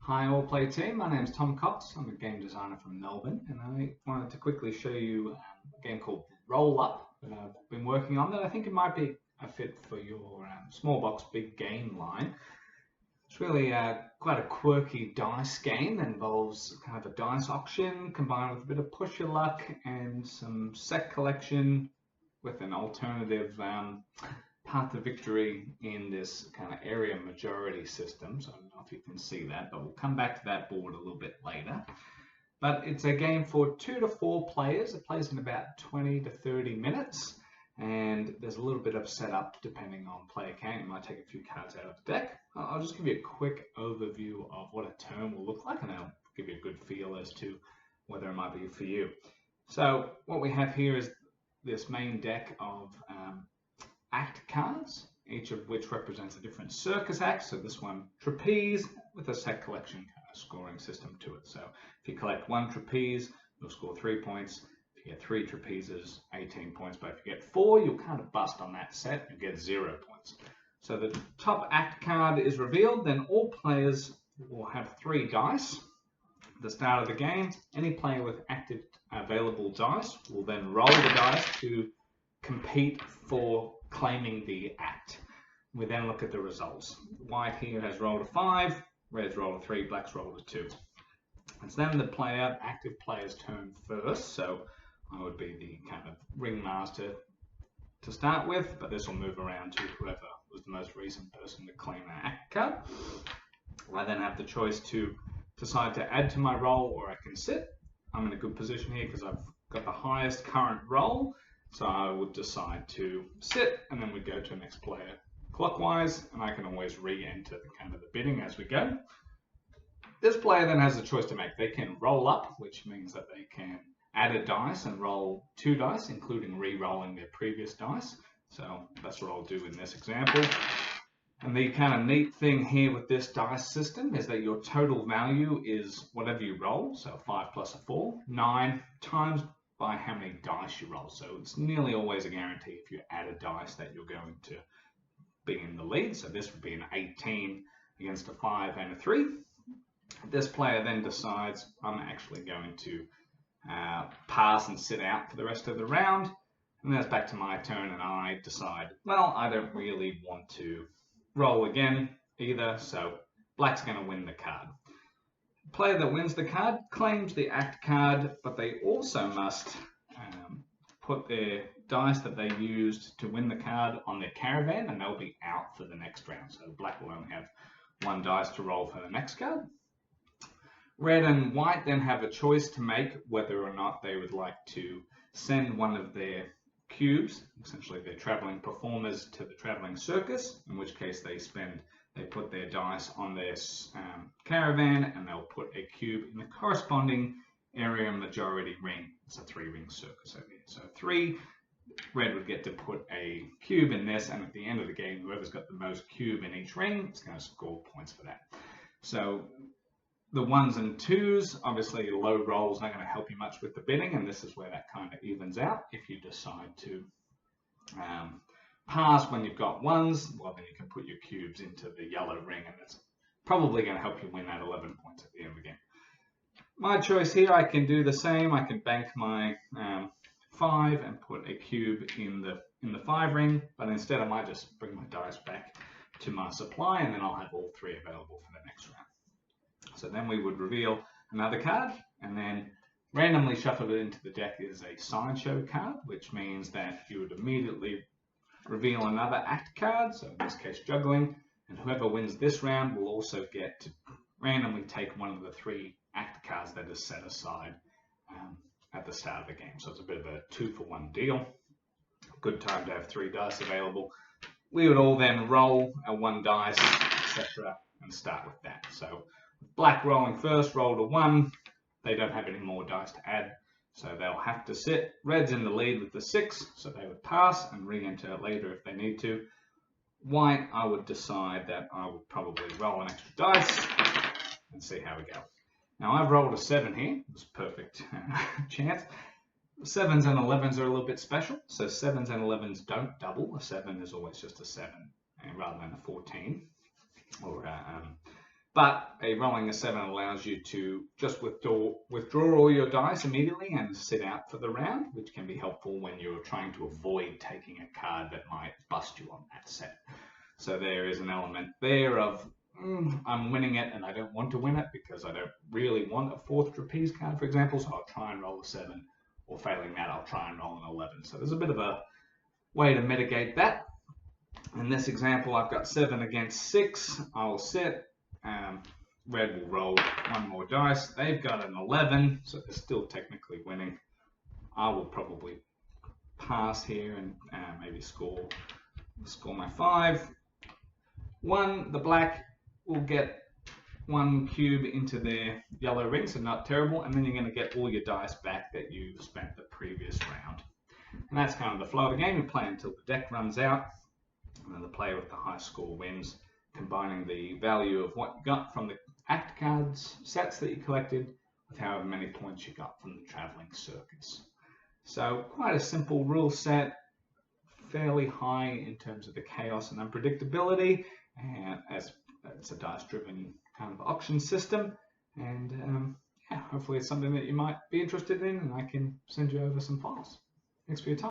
Hi Allplay team, my name is Tom Cox. I'm a game designer from Melbourne, and I wanted to quickly show you a game called Roll Up that I've been working on that I think it might be a fit for your small box big game line. It's really quite a quirky dice game that involves kind of a dice auction combined with a bit of push your luck and some set collection with an alternative path to victory in this kind of area majority system. So I don't know if you can see that, but we'll come back to that board a little bit later. But it's a game for 2 to 4 players. It plays in about 20 to 30 minutes. And there's a little bit of setup depending on player count. You might take a few cards out of the deck. I'll just give you a quick overview of what a turn will look like, and I'll give you a good feel as to whether it might be for you. So what we have here is this main deck of act cards, each of which represents a different circus act. So this one, trapeze, with a set collection kind of scoring system to it. So if you collect 1 trapeze, you'll score 3 points. If you get 3 trapezes, 18 points. But if you get 4, you'll kind of bust on that set and get 0 points. So the top act card is revealed, then all players will have 3 dice. At the start of the game, any player with active available dice will then roll the dice to compete for claiming the act. We then look at the results. White here has rolled a 5, red's rolled a 3, black's rolled a 2. It's then the active player's turn first, so I would be the kind of ringmaster to start with, but this will move around to whoever was the most recent person to claim that act card. I then have the choice to decide to add to my roll, or I can sit. I'm in a good position here because I've got the highest current roll. So I would decide to sit, and then we go to the next player clockwise, and I can always re-enter the kind of the bidding as we go. This player then has a choice to make. They can roll up, which means that they can add a dice and roll 2 dice, including re-rolling their previous dice. So that's what I'll do in this example. And the kind of neat thing here with this dice system is that your total value is whatever you roll, so 5 plus a 4, 9 times by how many dice you roll. So it's nearly always a guarantee if you add a dice that you're going to be in the lead. So this would be an 18 against a 5 and a 3. This player then decides, I'm actually going to pass and sit out for the rest of the round. And then it's back to my turn, and I decide, well, I don't really want to roll again either, so black's going to win the card. The player that wins the card claims the act card, but they also must put their dice that they used to win the card on their caravan, and they'll be out for the next round. So black will only have 1 dice to roll for the next card. Red and white then have a choice to make whether or not they would like to send one of their cubes, essentially their traveling performers, to the traveling circus, in which case they put their dice on their caravan, and they'll put a cube in the corresponding area majority ring. It's a 3-ring circus over here. So 3, red would get to put a cube in this, and at the end of the game, whoever's got the most cube in each ring is going to score points for that. So the 1s and 2s, obviously low rolls not going to help you much with the bidding, and this is where that kind of evens out. If you decide to pass when you've got 1s, well, then you can put your cubes into the yellow ring, and that's probably going to help you win that 11 points at the end of the game. My choice here, I can do the same. I can bank my 5 and put a cube in the 5 ring, but instead I might just bring my dice back to my supply, and then I'll have all 3 available for the next round. So then we would reveal another card, and then randomly shuffle it into the deck is a sideshow card, which means that you would immediately reveal another act card, so in this case juggling, and whoever wins this round will also get to randomly take one of the 3 act cards that is set aside at the start of the game. So it's a bit of a 2-for-1 deal. Good time to have 3 dice available. We would all then roll a 1 dice, etc., and start with that. So black rolling first, rolled a 1. They don't have any more dice to add, so they'll have to sit. Red's in the lead with the 6, so they would pass and re-enter later if they need to. White, I would decide that I would probably roll an extra dice and see how we go. Now I've rolled a 7 here. It's a perfect chance. 7s and 11s are a little bit special. So 7s and 11s don't double. A 7 is always just a 7 rather than a 14 or But rolling a 7 allows you to just withdraw all your dice immediately and sit out for the round, which can be helpful when you're trying to avoid taking a card that might bust you on that set. So there is an element there of I'm winning it and I don't want to win it because I don't really want a 4th trapeze card, for example, so I'll try and roll a 7, or failing that, I'll try and roll an 11. So there's a bit of a way to mitigate that. In this example, I've got 7 against 6. I'll sit. Red will roll 1 more dice. They've got an 11, so they're still technically winning. I will probably pass here and maybe score my 5. The black will get 1 cube into their yellow ring, so not terrible, and then you're going to get all your dice back that you spent the previous round. And that's kind of the flow of the game. You play until the deck runs out, and then the player with the high score wins, combining the value of what you got from the act cards sets that you collected with however many points you got from the traveling circus. So quite a simple rule set, fairly high in terms of the chaos and unpredictability, and as it's a dice-driven kind of auction system. And yeah, hopefully it's something that you might be interested in, and I can send you over some files. Thanks for your time.